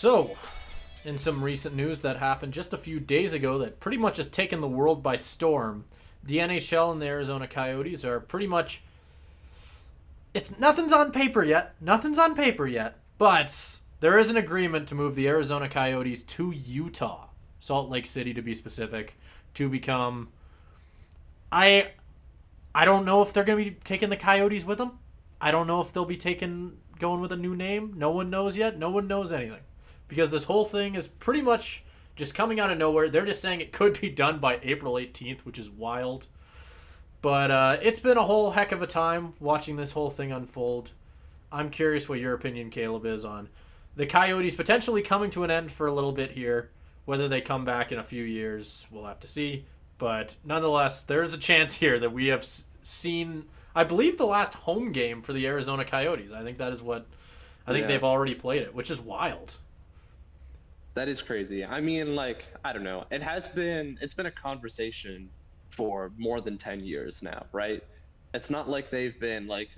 So, in some recent news that happened just a few days ago that pretty much has taken the world by storm, the NHL and the Arizona Coyotes are pretty much it's nothing's on paper yet. Nothing's on paper yet, but there is an agreement to move the Arizona Coyotes to Utah, Salt Lake City to be specific, to become I I don't know if they're going to be taking the Coyotes with them. I don't know if they'll be going with a new name. No one knows yet. No one knows anything. Because this whole thing is pretty much just coming out of nowhere. They're just saying it could be done by April 18th, which is wild. But it's been a whole heck of a time watching this whole thing unfold. I'm curious what your opinion, Caleb, is on the Coyotes potentially coming to an end for a little bit here. Whether they come back in a few years, we'll have to see. But nonetheless, there's a chance here that we have seen, I believe, the last home game for the Arizona Coyotes. I think that is what, I think they've already played it, which is wild. That is crazy. I mean, like, I don't know. It's been a conversation for more than 10 years now, right? It's not like they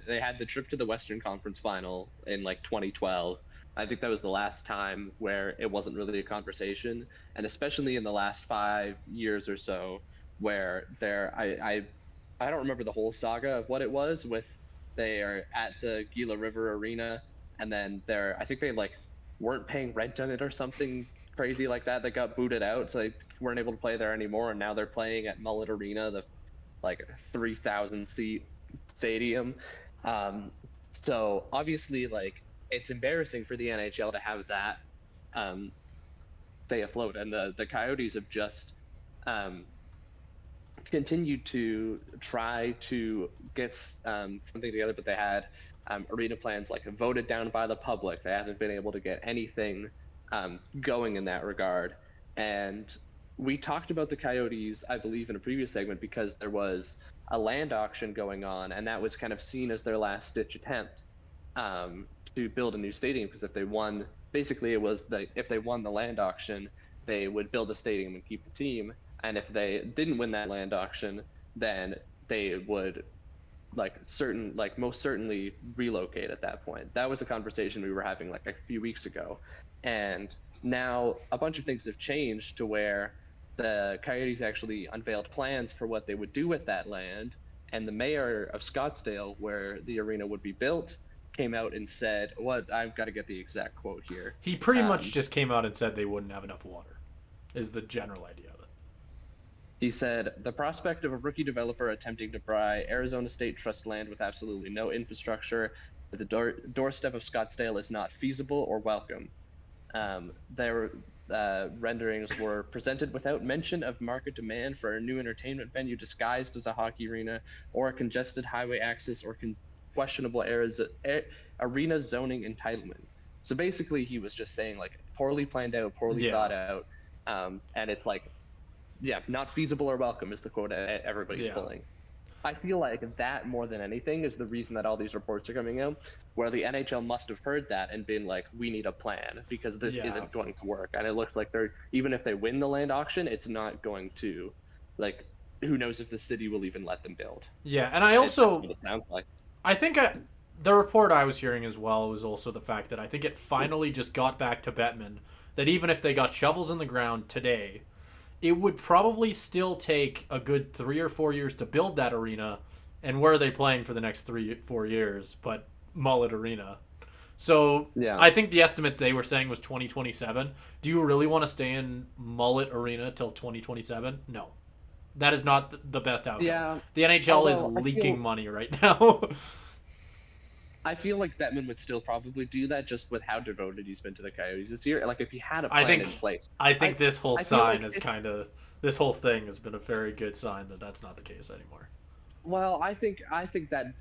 had the trip to the Western Conference Final in like 2012. I think that was the last time where it wasn't really a conversation. And especially in the last 5 years or so, where I don't remember the whole saga of what it was with they are at the Gila River Arena, and then I think they like weren't paying rent on it or something crazy like that. They got booted out, so they weren't able to play there anymore. And now they're playing at Mullet Arena, the like 3,000 seat stadium. Um, so obviously, like it's embarrassing for the NHL to have that um, stay afloat, and the Coyotes have just um, continued to try to get something together, but they had arena plans like voted down by the public. They haven't been able to get anything going in that regard. And we talked about the Coyotes, I believe, in a previous segment because there was a land auction going on, and that was kind of seen as their last ditch attempt to build a new stadium. Because if they won, basically, it was if they won the land auction, they would build a stadium and keep the team. And if they didn't win that land auction, then they would most certainly relocate at that point. That was a conversation we were having like a few weeks ago. And now a bunch of things have changed to where the Coyotes actually unveiled plans for what they would do with that land. And the mayor of Scottsdale, where the arena would be built, came out and said, "What I've got to get the exact quote here." He pretty much just came out and said they wouldn't have enough water, is the general idea of it. He said, "The prospect of a rookie developer attempting to buy Arizona State Trust land with absolutely no infrastructure at the doorstep of Scottsdale is not feasible or welcome." Their renderings were presented without mention of market demand for a new entertainment venue disguised as a hockey arena or a congested highway access or questionable arena zoning entitlement. So basically, he was just saying like poorly planned out, poorly thought out, and it's like, yeah, not feasible or welcome is the quote everybody's pulling. I feel like that more than anything is the reason that all these reports are coming out, where the NHL must have heard that and been like, we need a plan because this isn't going to work. And it looks like even if they win the land auction, it's not going to, like, who knows if the city will even let them build. Yeah, and I also, that's what it sounds like. I think the report I was hearing as well was also the fact that I think it finally just got back to Bettman that even if they got shovels in the ground today, it would probably still take a good 3 or 4 years to build that arena. And where are they playing for the next 3-4 years? But Mullet Arena. So I think the estimate they were saying was 2027. Do you really want to stay in Mullet Arena till 2027? No. That is not the best outcome. Yeah. The NHL is leaking money right now. I feel like Bettman would still probably do that just with how devoted he's been to the Coyotes this year. Like if he had a plan in place. I think this whole sign is kind of this whole thing has been a very good sign that that's not the case anymore. Well, I think that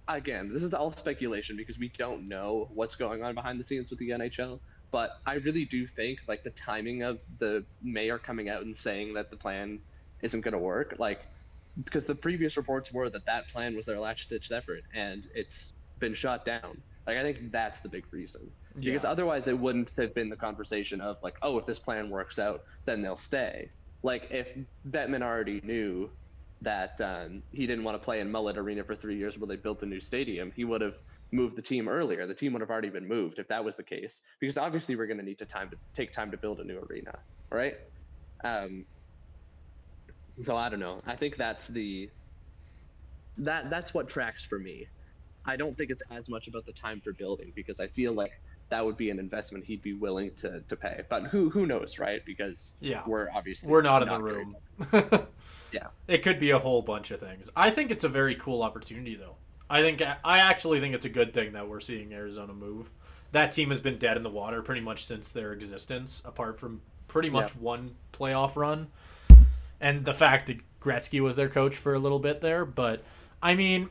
again, this is all speculation because we don't know what's going on behind the scenes with the NHL. But I really do think like the timing of the mayor coming out and saying that the plan isn't going to work, like because the previous reports were that plan was their last-ditch effort, and it's been shot down. Like I think that's the big reason. Because otherwise it wouldn't have been the conversation of like, oh, if this plan works out, then they'll stay. Like if Bettman already knew that he didn't want to play in Mullet Arena for 3 years while they built a new stadium, he would have move the team earlier. The team would have already been moved if that was the case, because obviously we're going to need to take time to build a new arena, right? Um, so I don't know. I think that's what tracks for me. I don't think it's as much about the time for building, because I feel like that would be an investment he'd be willing to pay. But who knows, right? Because Yeah. we're obviously We're not in the not room. yeah. It could be a whole bunch of things. I think it's a very cool opportunity, though. I actually think it's a good thing that we're seeing Arizona move. That team has been dead in the water pretty much since their existence, apart from pretty much one playoff run, and the fact that Gretzky was their coach for a little bit there. But I mean,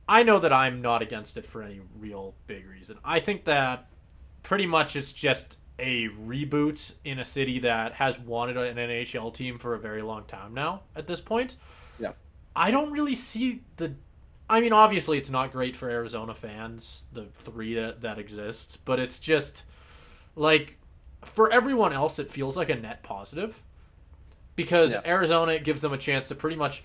I know that I'm not against it for any real big reason. I think that pretty much it's just a reboot in a city that has wanted an NHL team for a very long time now at this point. Yeah. I don't really see the. I mean, obviously, it's not great for Arizona fans, the three that exists, but it's just like for everyone else, it feels like a net positive because Arizona, it gives them a chance to pretty much.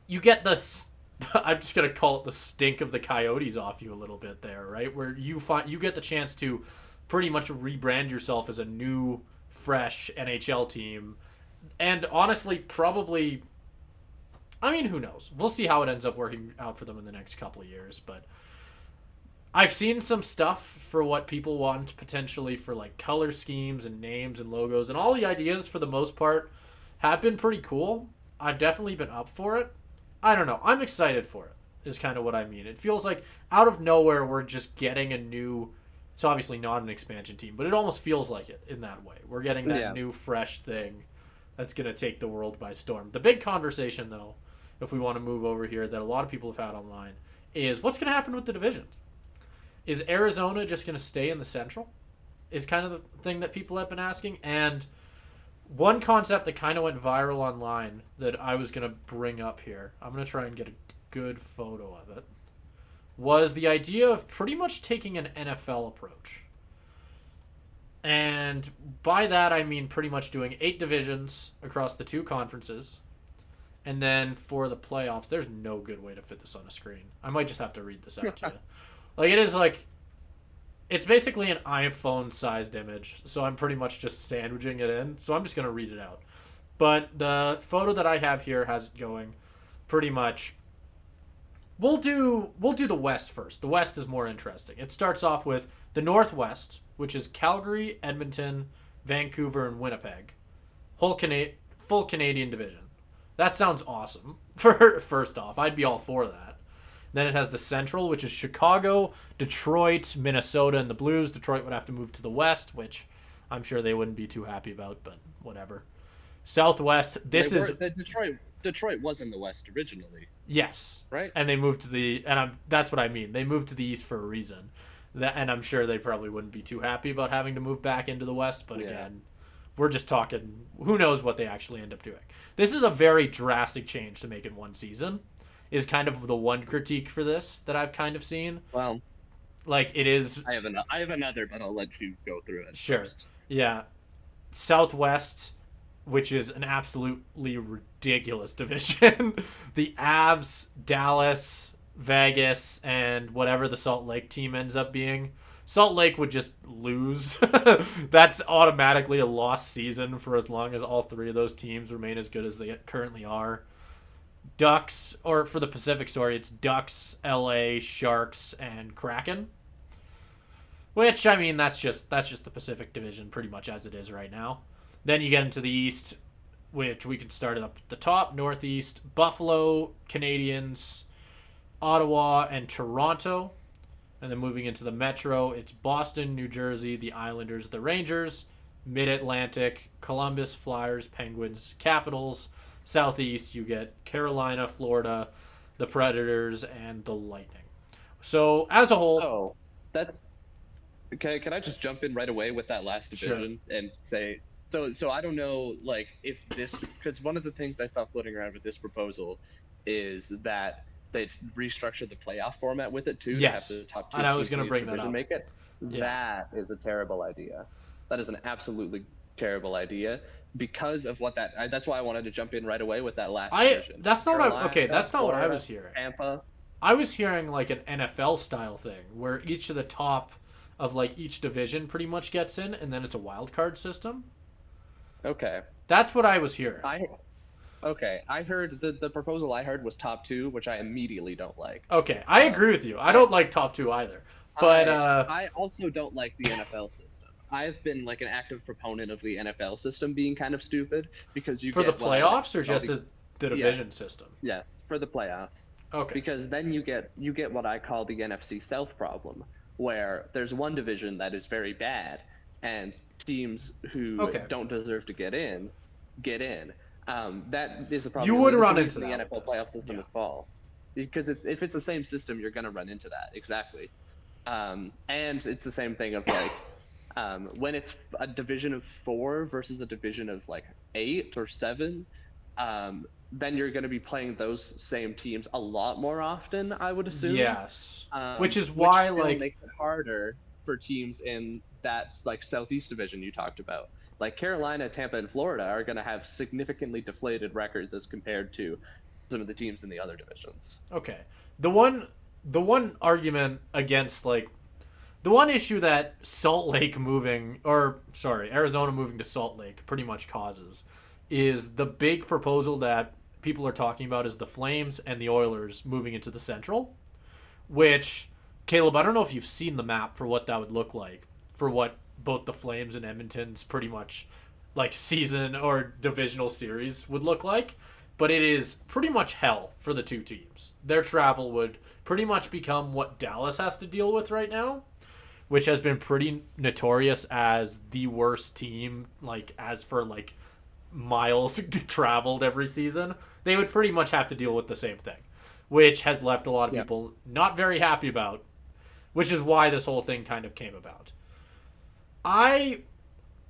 You get this. I'm just gonna call it the stink of the Coyotes off you a little bit there, right? Where you get the chance to pretty much rebrand yourself as a new, fresh NHL team, and honestly, probably. I mean, who knows? We'll see how it ends up working out for them in the next couple of years, but I've seen some stuff for what people want potentially for like color schemes and names and logos, and all the ideas for the most part have been pretty cool. I've definitely been up for it. I don't know. I'm excited for it, is kind of what I mean. It feels like out of nowhere we're just getting a new. It's obviously not an expansion team, but it almost feels like it in that way. We're getting that new, fresh thing that's going to take the world by storm. The big conversation, though, if we want to move over here, that a lot of people have had online, is what's going to happen with the divisions? Is Arizona just going to stay in the Central? Is kind of the thing that people have been asking. And one concept that kind of went viral online that I was going to bring up here, I'm going to try and get a good photo of it, was the idea of pretty much taking an NFL approach. And by that, I mean pretty much doing 8 divisions across the 2 conferences. And then for the playoffs, there's no good way to fit this on a screen. I might just have to read this out to you. Like, it is like, it's basically an iPhone-sized image. So I'm pretty much just sandwiching it in. So I'm just going to read it out. But the photo that I have here has it going pretty much. We'll do the West first. The West is more interesting. It starts off with the Northwest, which is Calgary, Edmonton, Vancouver, and Winnipeg. Full Canadian division. That sounds awesome. First off, I'd be all for that. Then it has the Central, which is Chicago, Detroit, Minnesota, and the Blues. Detroit would have to move to the West, which I'm sure they wouldn't be too happy about, but whatever. Southwest, Detroit was in the West originally. Yes. Right? And they moved to the that's what I mean. They moved to the East for a reason. And I'm sure they probably wouldn't be too happy about having to move back into the West, but again, we're just talking, who knows what they actually end up doing. This is a very drastic change to make in one season, is kind of the one critique for this that I've kind of seen. Well, like it is. I have another, but I'll let you go through it. Sure. First. Yeah. Southwest, which is an absolutely ridiculous division. The Avs, Dallas, Vegas, and whatever the Salt Lake team ends up being. Salt Lake would just lose. That's automatically a lost season for as long as all 3 of those teams remain as good as they currently are. Ducks, or for the Pacific, sorry, it's Ducks, LA, Sharks, and Kraken. Which, I mean, that's just the Pacific Division pretty much as it is right now. Then you get into the East, which we could start up at the top. Northeast, Buffalo, Canadians, Ottawa, and Toronto. And then moving into the Metro, it's Boston, New Jersey, the Islanders, the Rangers, Mid-Atlantic, Columbus, Flyers, Penguins, Capitals. Southeast, you get Carolina, Florida, the Predators, and the Lightning. So, as a whole... Oh, that's... Can I just jump in right away with that last division and say... So I don't know, like, if this... Because one of the things I saw floating around with this proposal is that they restructured the playoff format with it, too. Yes, to have the top 2 and I was going to bring that up. Make it. Yeah. That is a terrible idea. That is an absolutely terrible idea. Because of what that's why I wanted to jump in right away with that last division. That's not Carolina, that's not Florida, what I was hearing. Tampa. I was hearing like an NFL style thing where each of the top of like each division pretty much gets in, and then it's a wild card system. Okay. That's what I was hearing. I heard the proposal I heard was top two, which I immediately don't like. Okay, I agree with you. I don't like top two either. But I also don't like the NFL system. I've been like an active proponent of the NFL system being kind of stupid because you for get the playoffs or just as the division Yes. system? Yes, for the playoffs. Okay. Because then you get what I call the NFC South problem, where there's one division that is very bad, and teams who Okay. don't deserve to get in, get in. That is the problem. You would This is run the into reason that the with NFL this. playoff system is fall, because if it's the same system, you're gonna run into that exactly. And it's the same thing of like when it's a division of 4 versus a division of like 8 or 7, then you're going to be playing those same teams a lot more often, I would assume. Yes. Which is why still like makes it harder for teams in that like Southeast division you talked about. Like Carolina, Tampa, and Florida are going to have significantly deflated records as compared to some of the teams in the other divisions. okay. The one argument against like the one issue that Arizona moving to Salt Lake pretty much causes is the big proposal that people are talking about is the Flames and the Oilers moving into the Central, which, Caleb, I don't know if you've seen the map for what that would look like for what both the Flames and Edmonton's pretty much like season or divisional series would look like, but it is pretty much hell for the two teams. Their travel would pretty much become what Dallas has to deal with right now, which has been pretty notorious as the worst team, like as for like miles traveled every season. They would pretty much have to deal with the same thing, which has left a lot of people not very happy about, which is why this whole thing kind of came about. I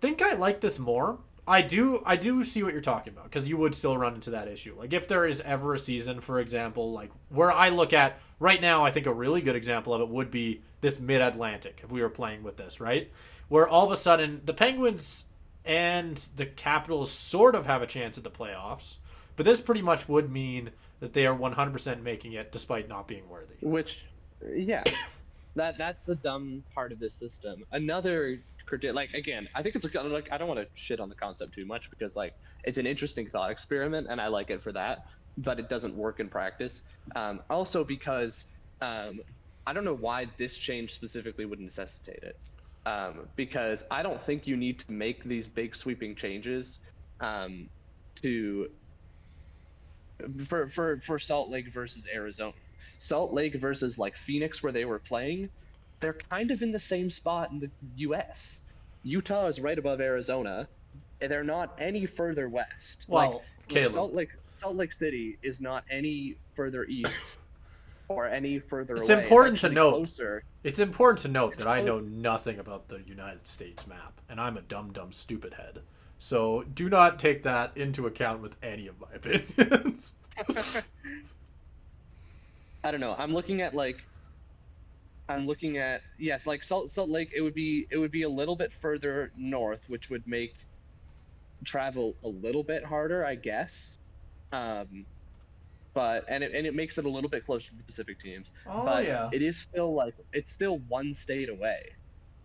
think I like this more. I do see what you're talking about because you would still run into that issue. Like if there is ever a season, for example, like where I look at right now, I think a really good example of it would be this Mid-Atlantic if we were playing with this, right? Where all of a sudden the Penguins and the Capitals sort of have a chance at the playoffs, but this pretty much would mean that they are 100% making it despite not being worthy. Which, yeah, that's the dumb part of this system. Another like again, I think it's like I don't want to shit on the concept too much because like it's an interesting thought experiment and I like it for that, but it doesn't work in practice. Also because I don't know why this change specifically would necessitate it. Because I don't think you need to make these big sweeping changes to for Salt Lake versus Arizona. Salt Lake versus like Phoenix where they were playing, they're kind of in the same spot in the US. Utah is right above Arizona. They're not any further west. Well, Caleb. Salt Lake City is not any further east or any further It's away. important It's to actually note. closer. It's important to note that I know nothing about the United States map, and I'm a dumb stupid head. So do not take that into account with any of my opinions. I don't know. I'm looking at yes, like Salt Lake. It would be a little bit further north, which would make travel a little bit harder, I guess. But it makes it a little bit closer to the Pacific teams. Oh but yeah. it is still one state away.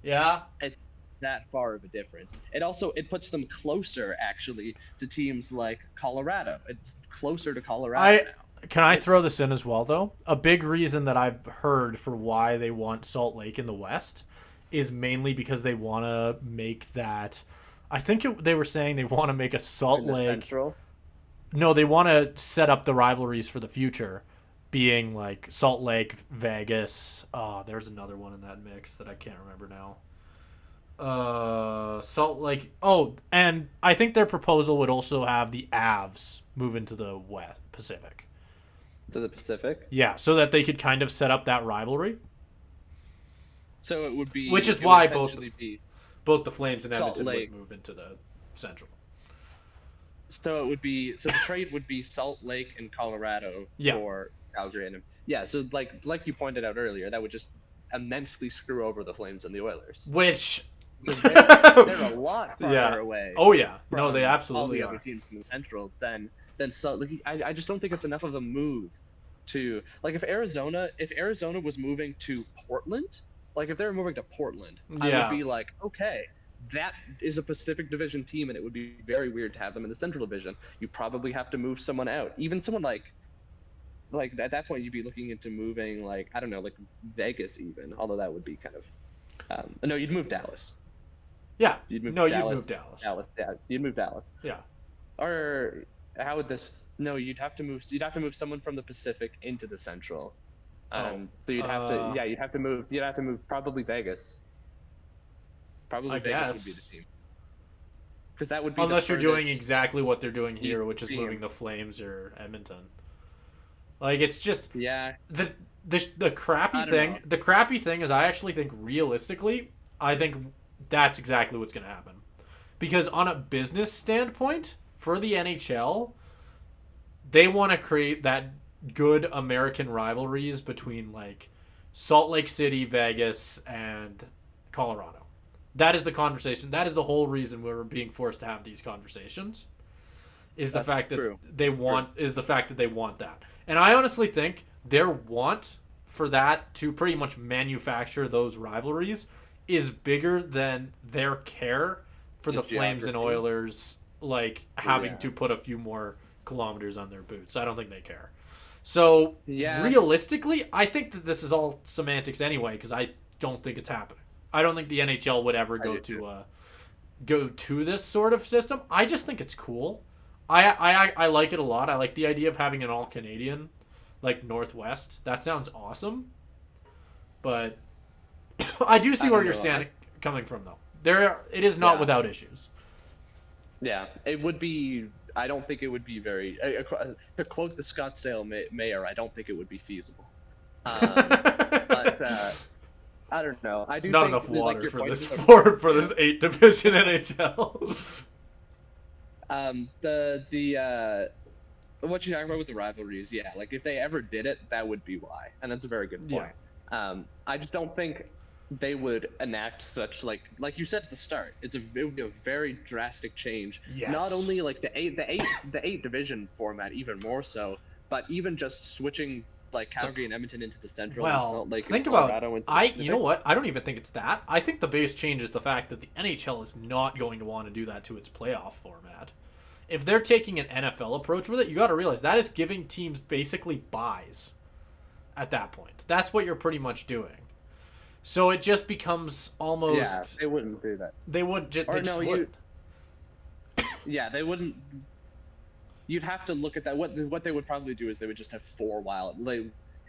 Yeah. It's that far of a difference. It puts them closer actually to teams like Colorado. It's closer to Colorado now. Can I throw this in as well, though? A big reason that I've heard for why they want Salt Lake in the West is mainly because they want to make that. I think they were saying they want to make a Salt Lake. Central? No, they want to set up the rivalries for the future, being like Salt Lake, Vegas. There's another one in that mix that I can't remember now. Salt Lake. Oh, and I think their proposal would also have the Avs move into the West Pacific. To the Pacific. Yeah, so that they could kind of set up that rivalry. So it would be. Which is it why would essentially be both the Flames and Salt Edmonton Lake. would move into the Central. So it would be. So the trade would be Salt Lake and Colorado for Calgary and so like you pointed out earlier, that would just immensely screw over the Flames and the Oilers. Which they're a lot farther away. Oh yeah, no, they absolutely all the other teams in the Central. Then Salt Lake. I just don't think it's enough of a move to like if Arizona was moving to Portland, like if they were moving to Portland, I would Yeah. be like, okay, that is a Pacific Division team, and it would be very weird to have them in the Central Division. You probably have to move someone out, even someone like at that point you'd be looking into moving like I don't know like Vegas even, although that would be kind of no, you'd move Dallas. Yeah. You'd move No, you'd Dallas. move Dallas. Dallas, yeah, you'd move Dallas. Yeah. Or how would this? No, you'd have to move someone from the Pacific into the Central. Oh. So you'd have to move probably Vegas. Probably I Vegas would be guess. the team. Because that would be Unless the you're doing exactly what they're doing here, east which is team. moving the Flames or Edmonton. Like it's just Yeah, the crappy I don't thing. know. The crappy thing is, I actually think realistically, I think that's exactly what's going to happen. Because on a business standpoint, for the NHL, they want to create that good American rivalries between like Salt Lake City, Vegas, and Colorado. That is the conversation. That is the whole reason we're being forced to have these conversations. Is the That's fact that true. they want is the fact that they want that. And I honestly think their want for that to pretty much manufacture those rivalries is bigger than their care for the Flames and geography. Oilers like having Yeah. to put a few more kilometers on their boots. I don't think they care. So Yeah. realistically, I think that this is all semantics anyway because I don't think it's happening. I don't think the NHL would ever do too. go to this sort of system. I just think it's cool. I like it a lot. I like the idea of having an all Canadian, like Northwest. That sounds awesome. But I do see I where don't you're know. standing coming from though. It is not Yeah. without issues. Yeah, it would be. I don't think it would be very. To quote the Scottsdale mayor, I don't think it would be feasible. But I don't know. I It's do not think, enough like, water your for point this is a- for this 8 division NHL. What you're talking about with the rivalries, yeah. Like if they ever did it, that would be why, and that's a very good point. I just don't think they would enact such like you said at the start. It would be a very drastic change. Yes. Not only like the eight division format, even more so, but even just switching like Calgary and Edmonton into the Central and Well, Salt Lake think and Colorado about into the you Pacific. know what? I don't even think it's that. I think the biggest change is the fact that the NHL is not going to want to do that to its playoff format. If they're taking an NFL approach with it, you got to realize that is giving teams basically buys at that point. That's what you're pretty much doing. So it just becomes almost Yeah, they wouldn't do that. they would ju- Or they just no, would. Yeah, they wouldn't. You'd have to look at that. What they would probably do is they would just have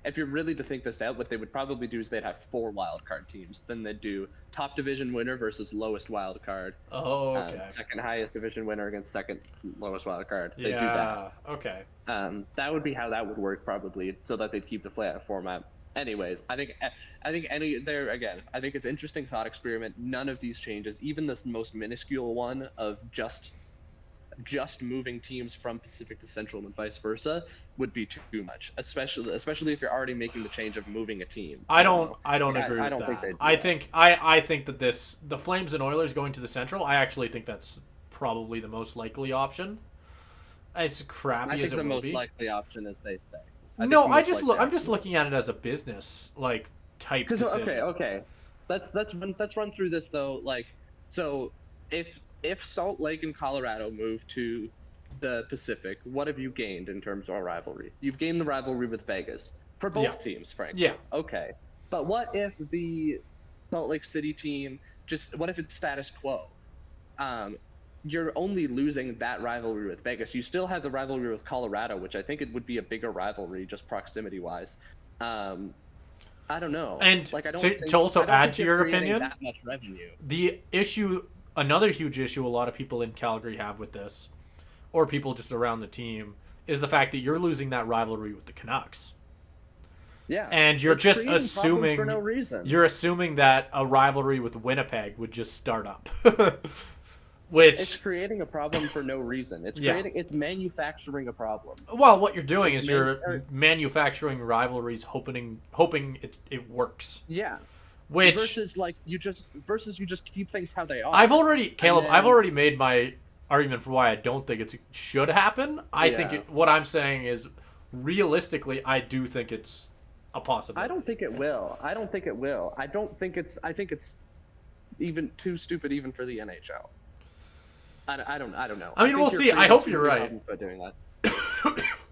if you're really to think this out, what they would probably do is they'd have 4 wild card teams. Then they'd do top division winner versus lowest wild card. Oh, okay. Second highest division winner against second lowest wild card. They do that. Yeah. Okay. That would be how that would work probably, so that they'd keep the playoff format. Anyways, I think I think it's interesting thought experiment. None of these changes, even this most minuscule one of just moving teams from Pacific to Central and vice versa, would be too much. Especially if you're already making the change of moving a team. I don't know. agree I with don't that. think they'd do I that. think I think that the Flames and Oilers going to the Central, I actually think that's probably the most likely option. As crappy I as think it the will most be. likely option is they stay. No, I'm just looking at it as a business like type decision. Okay. Let's run through this though. Like, so if Salt Lake and Colorado move to the Pacific, what have you gained in terms of a rivalry? You've gained the rivalry with Vegas for both Yeah. teams, frankly. Yeah. Okay, but what if the Salt Lake City team what if it's status quo? You're only losing that rivalry with Vegas. You still have the rivalry with Colorado, which I think it would be a bigger rivalry just proximity wise. I don't know. And like, I don't to- think, to also I don't add think to you're your creating opinion, that much revenue. The issue, another huge issue a lot of people in Calgary have with this, or people just around the team, is the fact that you're losing that rivalry with the Canucks. Yeah. And you're It's just creating problems assuming for no reason. you're assuming that a rivalry with Winnipeg would just start up. Which It's creating a problem for no reason. It's Yeah. it's manufacturing a problem. well, what you're doing It's is you're manufacturing rivalries hoping it works. Yeah. Which Versus you just keep things how they are. I've then- already made my argument for why I don't think it should happen. I think Yeah. what I'm saying is realistically, I do think it's a possibility. I don't think it will. I don't think it will. I don't think it's. I think it's even too stupid even for the NHL. I don't know. I mean, we'll see. I hope you're right. By doing that.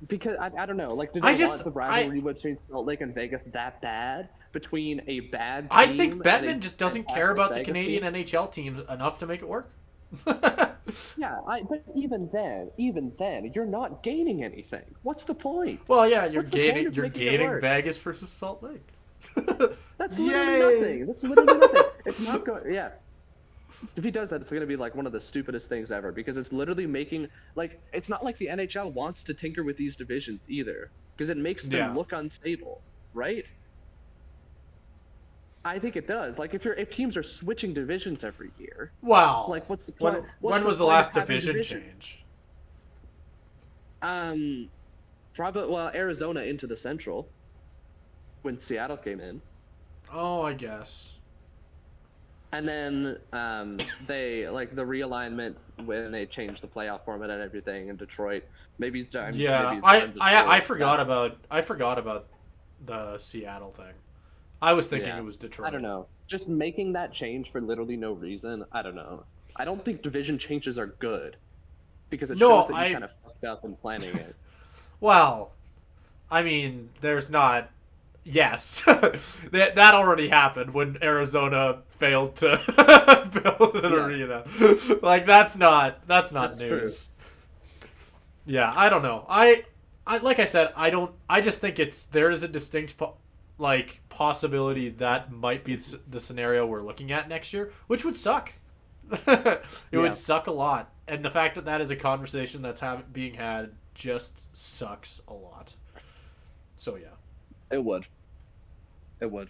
Because I don't know. Like, do I they just- want the rivalry between Salt Lake and Vegas that bad? Between a bad team I think and Bettman a just doesn't fantastic care about the Vegas Canadian team? NHL teams enough to make it work. Yeah, but even then, you're not gaining anything. What's the point? Well, yeah, you're What's the point gaining of you're making it gaining work? Vegas versus Salt Lake. That's Yay! literally nothing. That's literally nothing. It's not going. Yeah. If he does that, it's going to be like one of the stupidest things ever because it's literally making like it's not like the NHL wants to tinker with these divisions either because it makes them Yeah. look unstable, right? I think it does. Like if teams are switching divisions every year, Wow. like what's the point? When was the last division change? Probably Arizona into the Central when Seattle came in. Oh, I guess. And then they like the realignment when they changed the playoff format and everything in Detroit. Maybe it's time. Yeah, maybe it's time to I Detroit. forgot about the Seattle thing. I was thinking Yeah. it was Detroit. I don't know. Just making that change for literally no reason. I don't know. I don't think division changes are good because it No, shows that you kind of fucked up in planning it. Well, I mean, there's not. Yes, that already happened when Arizona failed to build an Yes. arena. Like that's not That's news. Yeah, I don't know. I like I said, I just think there is a distinct possibility that might be the scenario we're looking at next year, which would suck. It Yeah. would suck a lot, and the fact that that is a conversation that's being had just sucks a lot. So yeah. It would. It would.